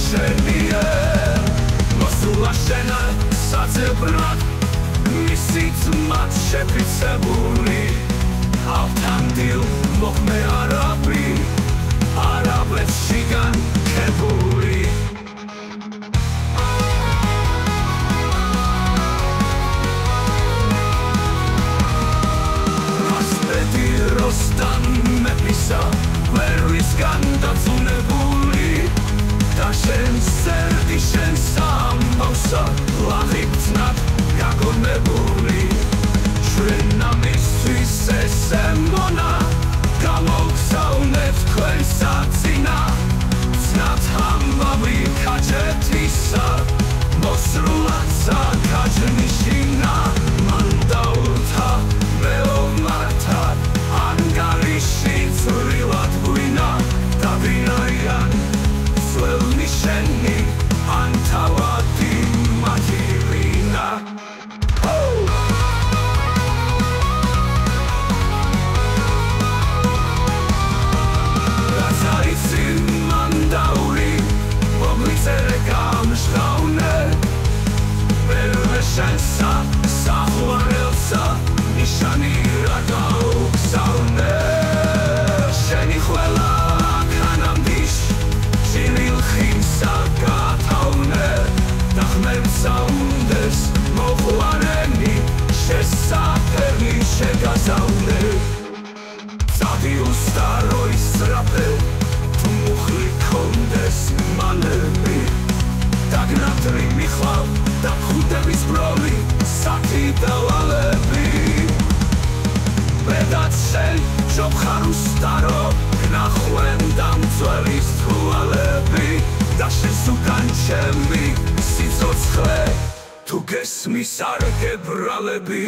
შენია მოსულა შენა საძებრად მისით მათ შეფიცებული ავთანდილ მოხმე არაბი არაბებს შიგან ქებული ასპეტი როსტან მეფისა ვერვისგან დაწუნებული და შენ სერდი შენ სამბავსა ლაღიბწნად გაგონებული ჩვენ ამისთვის ესემონა გამოგზავნეთ თქვენ საწინა ცნათ ამბავი ქაჯეთისა მოსრულად საკაჯნიშინა მან დაურთა მეომართა ანგარიში წვრილად გვინა დაბინაიან ძველნი შენი ან თავადი მათი ვინა შენსა სახვარელსა ნიშანი რა გაუგზავნე შენი ყველა ქანამდიშ ჭირილ ხინსა გათავნე და ხმებსაუნდეს მოყვარენი შესაფერი შეგაზავნე წადი უსტარო ისრაფე თუ მუხლი ქონდეს მალები დაგნატრი მიხვალ და ხუდების ბროლი საათი დავალები ბედად შენ ჯობხარ უსტარო გნახვენ დამწველის თვალები და შენს უკან ჩემი სიცოცხლე თუ გესმის არ გებრალები